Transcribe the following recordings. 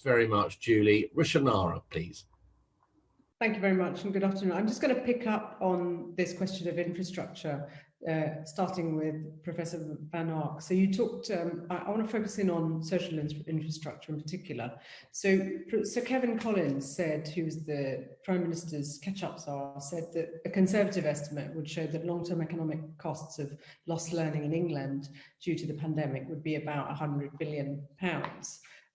very much, Julie. Rushanara, please. Thank you very much and good afternoon. I'm just going to pick up on this question of infrastructure, starting with Professor Van Ark. So you talked, I want to focus in on social infrastructure in particular. So Sir Kevin Collins said, who's the Prime Minister's catch-up czar, said that a conservative estimate would show that long-term economic costs of lost learning in England due to the pandemic would be about £100 billion.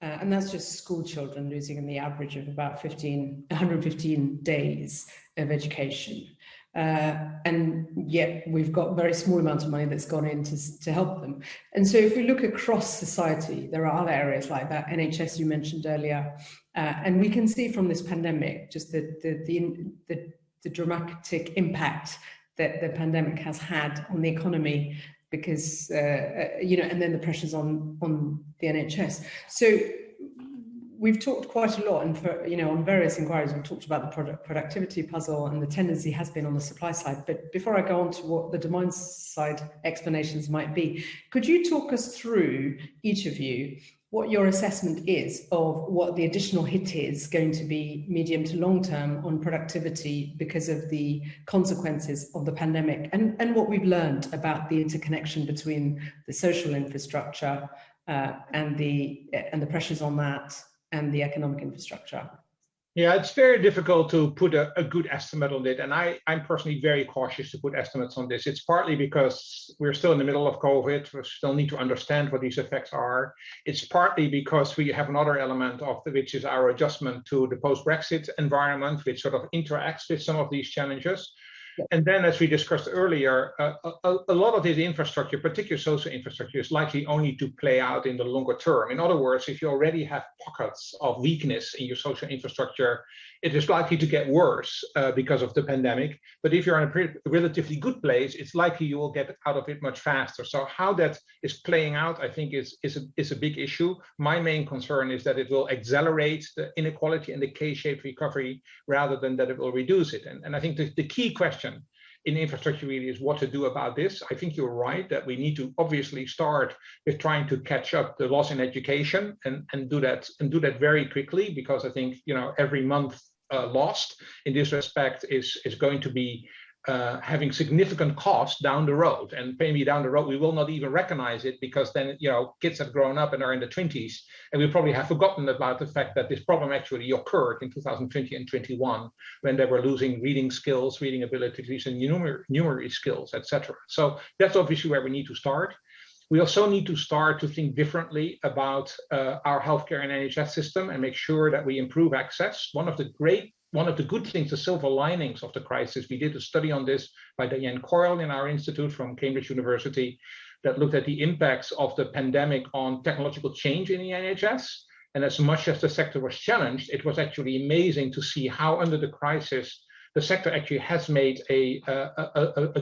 And that's just school children losing in the average of about 115 days of education. And yet we've got a very small amount of money that's gone in to help them. And so if we look across society, there are other areas like that, NHS you mentioned earlier, and we can see from this pandemic just the dramatic impact that the pandemic has had on the economy, because and then the pressures on the NHS. So we've talked quite a lot, and on various inquiries we've talked about the productivity puzzle, and the tendency has been on the supply side. But before I go on to what the demand side explanations might be, could you talk us through, each of you, what your assessment is of what the additional hit is going to be medium to long term on productivity because of the consequences of the pandemic, and what we've learned about the interconnection between the social infrastructure and the pressures on that and the economic infrastructure? Yeah, it's very difficult to put a good estimate on it. And I'm personally very cautious to put estimates on this. It's partly because we're still in the middle of COVID. We still need to understand what these effects are. It's partly because we have another element which is our adjustment to the post-Brexit environment, which sort of interacts with some of these challenges. And then, as we discussed earlier, a lot of this infrastructure, particularly social infrastructure, is likely only to play out in the longer term. In other words, if you already have pockets of weakness in your social infrastructure, it is likely to get worse because of the pandemic. But if you're in a relatively good place, it's likely you will get out of it much faster. So how that is playing out, I think, is a big issue. My main concern is that it will accelerate the inequality and the K-shaped recovery rather than that it will reduce it. And I think the key question in infrastructure really is what to do about this. I think you're right that we need to obviously start with trying to catch up the loss in education and do that very quickly, because I think every month lost in this respect is going to be having significant costs down the road, and maybe down the road we will not even recognize it, because then kids have grown up and are in the 20s, and we probably have forgotten about the fact that this problem actually occurred in 2020 and 21 when they were losing reading skills, reading abilities, and numeracy skills, etc. So that's obviously where we need to start. We also need to start to think differently about our healthcare and NHS system and make sure that we improve access. One of the good things, the silver linings of the crisis, we did a study on this by Diane Coyle in our institute from Cambridge University that looked at the impacts of the pandemic on technological change in the NHS. And as much as the sector was challenged, it was actually amazing to see how under the crisis, the sector actually has made a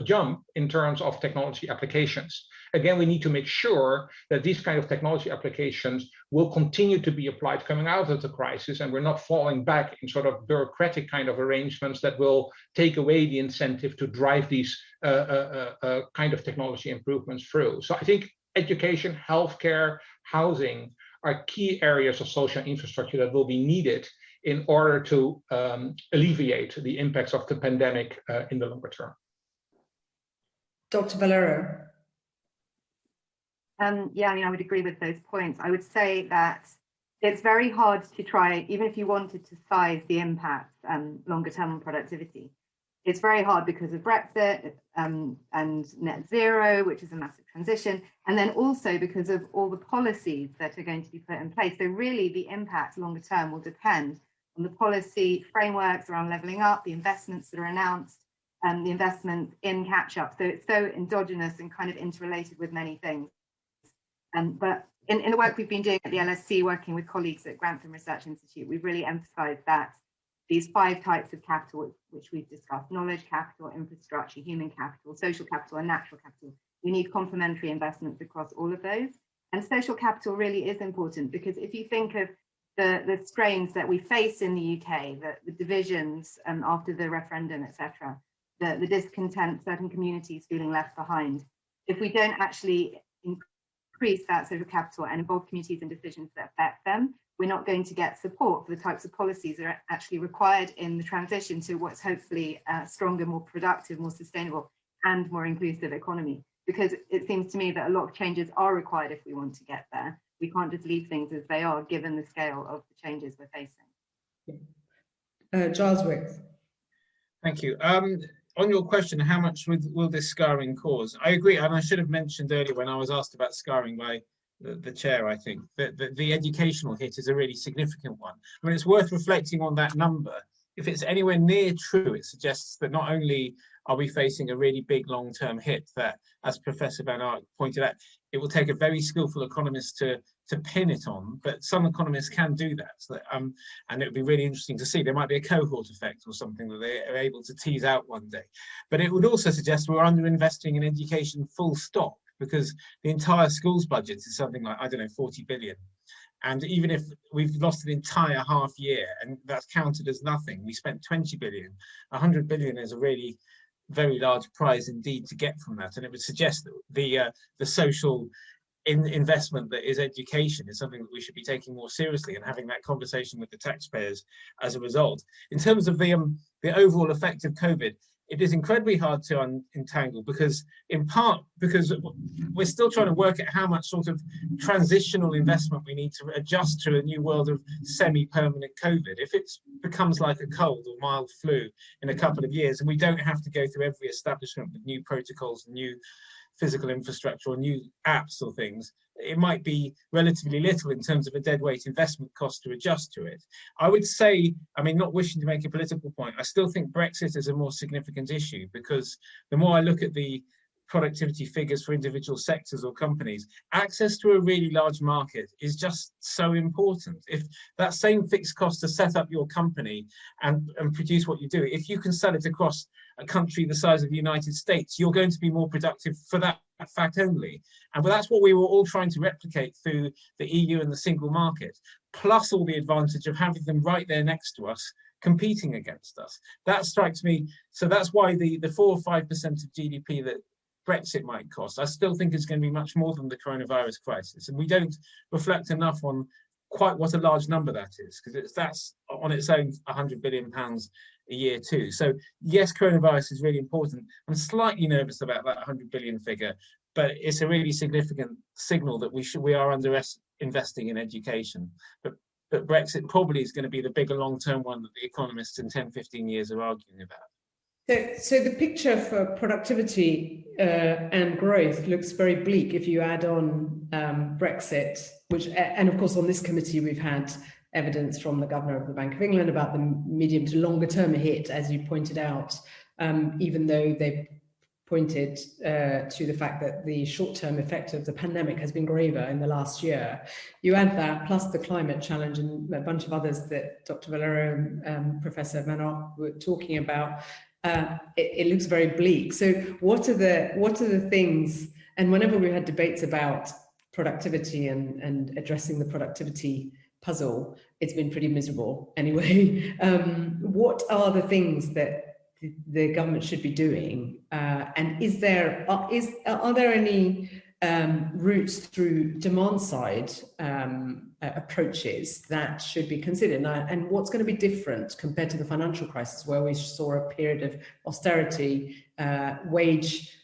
jump in terms of technology applications. Again, we need to make sure that these kind of technology applications will continue to be applied coming out of the crisis, and we're not falling back in sort of bureaucratic kind of arrangements that will take away the incentive to drive these kind of technology improvements through. So I think education, healthcare, housing are key areas of social infrastructure that will be needed in order to alleviate the impacts of the pandemic in the longer term. Dr. Valero. Yeah, I would agree with those points. I would say that it's very hard to try, even if you wanted to size the impact longer term on productivity, it's very hard because of Brexit and net zero, which is a massive transition, and then also because of all the policies that are going to be put in place. So really the impact longer term will depend on the policy frameworks around levelling up, the investments that are announced, and the investment in catch-up. So it's so endogenous and kind of interrelated with many things. But in the work we've been doing at the LSC, working with colleagues at Grantham Research Institute, we've really emphasised that these 5 types of capital, which we've discussed, knowledge capital, infrastructure, human capital, social capital, and natural capital, we need complementary investments across all of those. And social capital really is important, because if you think of the strains that we face in the UK, the divisions after the referendum, etc., the discontent, certain communities feeling left behind, if we don't actually increase that social capital and involve communities in decisions that affect them, we're not going to get support for the types of policies that are actually required in the transition to what's hopefully a stronger, more productive, more sustainable and more inclusive economy. Because it seems to me that a lot of changes are required if we want to get there. We can't just leave things as they are, given the scale of the changes we're facing. Giles Wicks. Thank you. On your question, how much will this scarring cause? I agree, and I should have mentioned earlier when I was asked about scarring by the chair, I think, that the educational hit is a really significant one. I mean, it's worth reflecting on that number. If it's anywhere near true, it suggests that not only are we facing a really big long-term hit that, as Professor Van Ark pointed out, it will take a very skillful economist to pin it on, but some economists can do that. So and it would be really interesting to see. There might be a cohort effect or something that they are able to tease out one day. But it would also suggest we're underinvesting in education full stop, because the entire schools budget is something like, I don't know, 40 billion. And even if we've lost an entire half year and that's counted as nothing, we spent 20 billion. 100 billion is a really very large prize indeed to get from that. And it would suggest that the social investment that is education is something that we should be taking more seriously and having that conversation with the taxpayers as a result. In terms of the overall effect of COVID, it is incredibly hard to untangle, because in part because we're still trying to work out how much sort of transitional investment we need to adjust to a new world of semi-permanent COVID. If it becomes like a cold or mild flu in a couple of years, and we don't have to go through every establishment with new protocols and new physical infrastructure or new apps or things, it might be relatively little in terms of a deadweight investment cost to adjust to it. I would say, I mean, not wishing to make a political point, I still think Brexit is a more significant issue, because the more I look at the productivity figures for individual sectors or companies, access to a really large market is just so important. If that same fixed cost to set up your company and produce what you do, if you can sell it across a country the size of the United States, you're going to be more productive for that fact only. And that's what we were all trying to replicate through the EU and the single market, plus all the advantage of having them right there next to us, competing against us. That strikes me. So that's why the 4 or 5% of GDP that Brexit might cost, I still think is going to be much more than the coronavirus crisis. And we don't reflect enough on quite what a large number that is, because that's on its own £100 billion a year too. So yes, coronavirus is really important. I'm slightly nervous about that 100 billion figure, but it's a really significant signal that we are investing in education. But Brexit probably is going to be the bigger long-term one that the economists in 10, 15 years are arguing about. So the picture for productivity and growth looks very bleak if you add on Brexit, which, and of course on this committee we've had evidence from the Governor of the Bank of England about the medium to longer term hit, as you pointed out, even though they pointed to the fact that the short-term effect of the pandemic has been graver in the last year. You add that, plus the climate challenge and a bunch of others that Dr. Valero and Professor Van Ark were talking about, it looks very bleak. So what are the things, and whenever we had debates about productivity and addressing the productivity puzzle, it's been pretty miserable anyway. What are the things that the government should be doing, and are there any routes through demand side approaches that should be considered, and what's going to be different compared to the financial crisis, where we saw a period of austerity, wage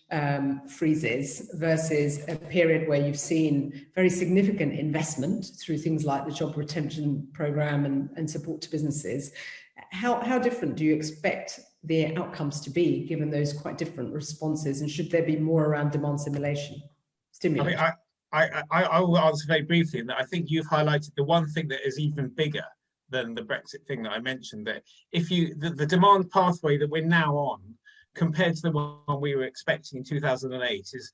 freezes, versus a period where you've seen very significant investment through things like the job retention program and support to businesses? How different do you expect the outcomes to be, given those quite different responses, and should there be more around demand stimulation? I mean, I will answer very briefly in that I think you've highlighted the one thing that is even bigger than the Brexit thing that I mentioned, that if the demand pathway that we're now on compared to the one we were expecting in 2008 is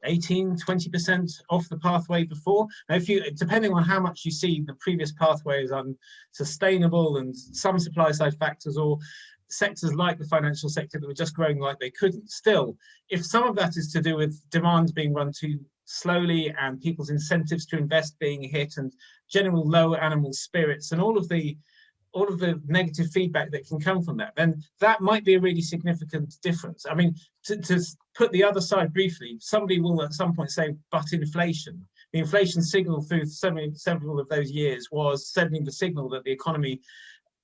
18-20% off the pathway before. Now, depending on how much you see the previous pathway is unsustainable and some supply side factors, or sectors like the financial sector that were just growing like they couldn't, still, if some of that is to do with demand being run too slowly and people's incentives to invest being hit and general low animal spirits and all of the negative feedback that can come from that, then that might be a really significant difference. I mean, to put the other side briefly, somebody will at some point say, but inflation. the inflation signal through several of those years was sending the signal that the economy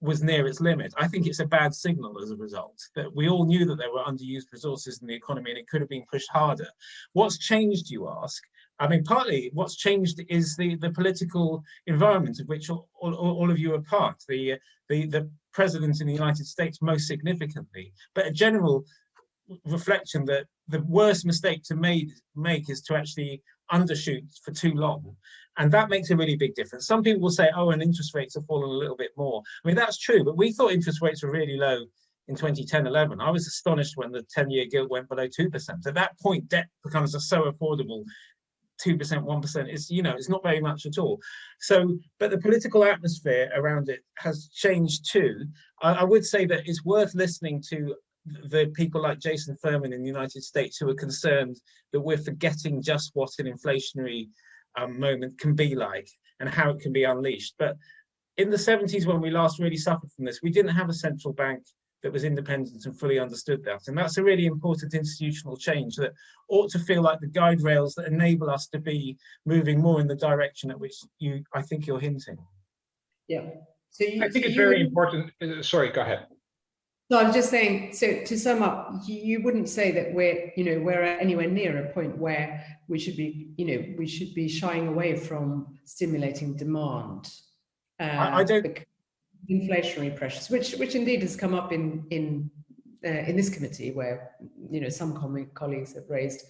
was near its limit. I think it's a bad signal as a result, that we all knew that there were underused resources in the economy and it could have been pushed harder. What's changed, you ask? I mean, partly what's changed is the political environment of which all of you are part, the president in the United States most significantly, but a general reflection that the worst mistake to make is to actually undershoot for too long. And that makes a really big difference. Some people will say, oh, and interest rates have fallen a little bit more. I mean, that's true, but we thought interest rates were really low in 2010-11. I was astonished when the 10-year gilt went below 2%. At that point, debt becomes so affordable. 2%, 1% is, you know, it's not very much at all. So, but the political atmosphere around it has changed too. I would say that it's worth listening to the people like Jason Furman in the United States who are concerned that we're forgetting just what an inflationary moment can be like and how it can be unleashed. But in the 70s, when we last really suffered from this, we didn't have a central bank that was independent and fully understood that. And that's a really important institutional change that ought to feel like the guide rails that enable us to be moving more in the direction at which I think you're hinting. Yeah. So I think it's very important. Sorry, go ahead. No, I was just saying, so to sum up, you wouldn't say that we're anywhere near a point where we should be shying away from stimulating demand. I don't. Inflationary pressures, which indeed has come up in this committee, where some colleagues have raised,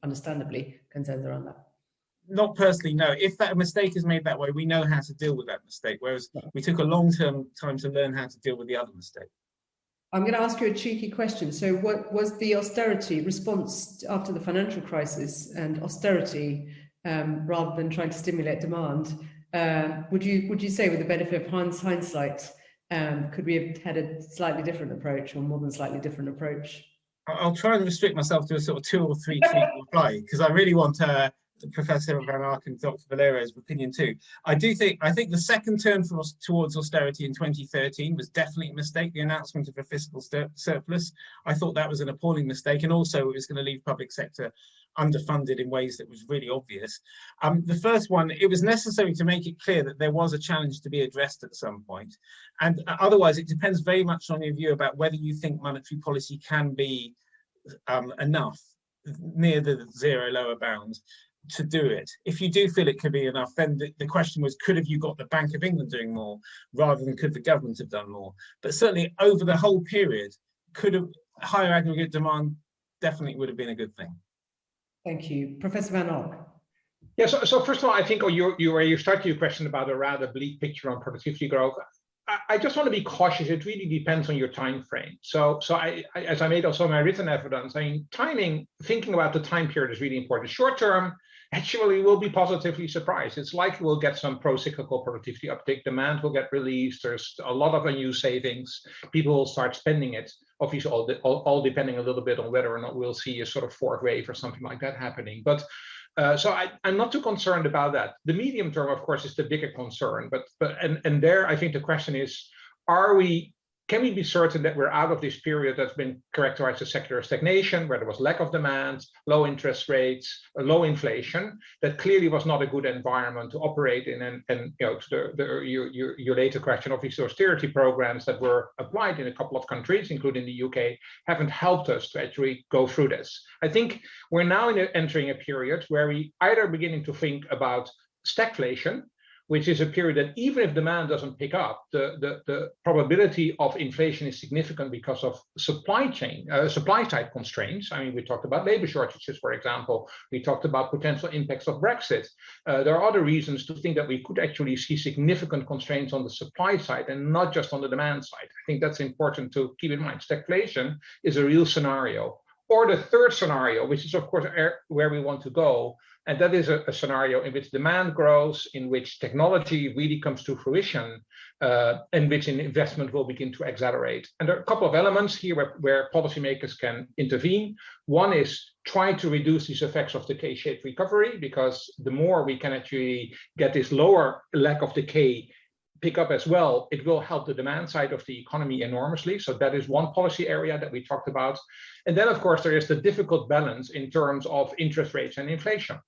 understandably, concerns around that. Not personally, no. If that mistake is made that way, we know how to deal with that mistake, whereas we took a long-term time to learn how to deal with the other mistake. I'm going to ask you a cheeky question. So what was the austerity response after the financial crisis and austerity, rather than trying to stimulate demand? Would you say, with the benefit of hindsight, could we have had a slightly different approach, or more than slightly different approach? I'll try and restrict myself to a sort of 2 or 3 tweet reply, because I really want Professor Van Ark and Dr. Valerio's opinion too. I think the second turn towards austerity in 2013 was definitely a mistake. The announcement of a fiscal surplus, I thought that was an appalling mistake, and also it was going to leave public sector underfunded in ways that was really obvious. The first one, it was necessary to make it clear that there was a challenge to be addressed at some point. And otherwise, it depends very much on your view about whether you think monetary policy can be enough near the zero lower bound to do it. If you do feel it could be enough, then the question was, could have you got the Bank of England doing more rather than could the government have done more? But certainly over the whole period, could have higher aggregate demand definitely would have been a good thing. Thank you. Professor Van Ark. Yeah, so first of all, I think you started your question about a rather bleak picture on productivity growth. I just want to be cautious. It really depends on your time frame. So I as I made also my written evidence, I mean, timing, thinking about the time period is really important. Short term, actually, we'll be positively surprised. It's likely we'll get some pro-cyclical productivity uptick. Demand will get released. There's a lot of unused savings. People will start spending it. Obviously, all depending a little bit on whether or not we'll see a sort of fourth wave or something like that happening. But so I'm not too concerned about that. The medium term, of course, is the bigger concern. But there, I think the question is, can we be certain that we're out of this period that's been characterized as secular stagnation, where there was lack of demand, low interest rates, low inflation? That clearly was not a good environment to operate in. And to your later question, obviously, austerity programs that were applied in a couple of countries, including the UK, haven't helped us to actually go through this. I think we're now entering a period where we either beginning to think about stagflation, which is a period that even if demand doesn't pick up, the probability of inflation is significant because of supply side constraints. I mean, we talked about labor shortages, for example. We talked about potential impacts of Brexit. There are other reasons to think that we could actually see significant constraints on the supply side and not just on the demand side. I think that's important to keep in mind. Stagflation is a real scenario. Or the third scenario, which is, of course, where we want to go, and that is a scenario in which demand grows, in which technology really comes to fruition, in which investment will begin to accelerate. And there are a couple of elements here where policymakers can intervene. One is try to reduce these effects of the K-shaped recovery, because the more we can actually get this lower lack of decay pick up as well, it will help the demand side of the economy enormously. So that is one policy area that we talked about. And then, of course, there is the difficult balance in terms of interest rates and inflation.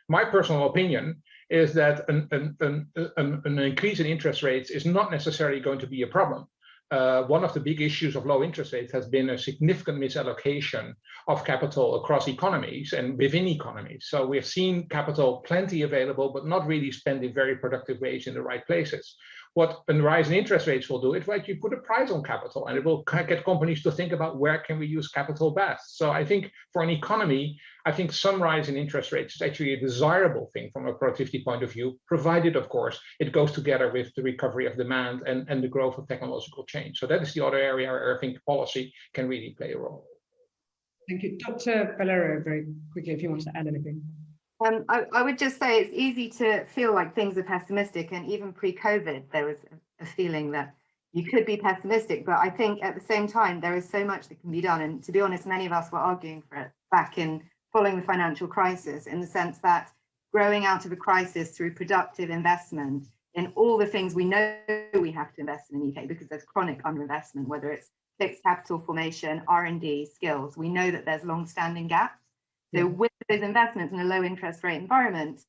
My personal opinion is that an increase in interest rates is not necessarily going to be a problem. One of the big issues of low interest rates has been a significant misallocation of capital across economies and within economies. So we've seen capital plenty available, but not really spent in very productive ways in the right places. What a rise in interest rates will do, it will actually put a price on capital, and it will get companies to think about where can we use capital best. So I think for an economy, I think some rise in interest rates is actually a desirable thing from a productivity point of view, provided, of course, it goes together with the recovery of demand and the growth of technological change. So that is the other area where I think policy can really play a role. Thank you. Dr. Valero, very quickly, if you want to add anything. I would just say it's easy to feel like things are pessimistic, and even pre-COVID, there was a feeling that you could be pessimistic, but I think at the same time, there is so much that can be done. And to be honest, many of us were arguing for it back in following the financial crisis, in the sense that growing out of a crisis through productive investment in all the things we know we have to invest in the UK, because there's chronic underinvestment, whether it's fixed capital formation, R&D, skills, we know that there's long-standing gaps. So with those investments in a low interest rate environment,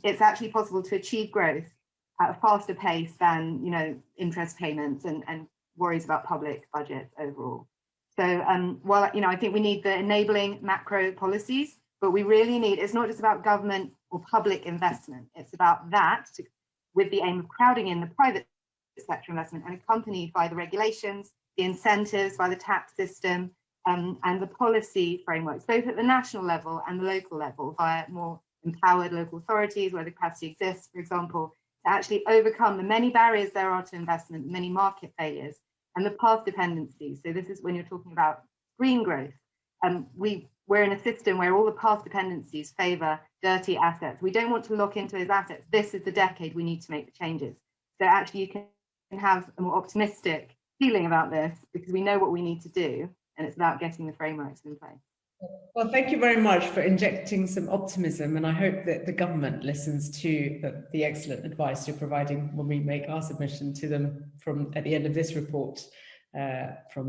it's actually possible to achieve growth at a faster pace than, interest payments and worries about public budgets overall. So while, I think we need the enabling macro policies, but we really need, it's not just about government or public investment. It's about that with the aim of crowding in the private sector investment and accompanied by the regulations, the incentives, by the tax system, and the policy frameworks, both at the national level and the local level, via more empowered local authorities where the capacity exists, for example, to actually overcome the many barriers there are to investment, many market failures, and the path dependencies. So this is when you're talking about green growth. We're in a system where all the path dependencies favor dirty assets. We don't want to lock into those assets. This is the decade we need to make the changes. So actually you can have a more optimistic feeling about this, because we know what we need to do, and it's about getting the frameworks in place. Well, thank you very much for injecting some optimism, and I hope that the government listens to the excellent advice you're providing when we make our submission to them at the end of this report from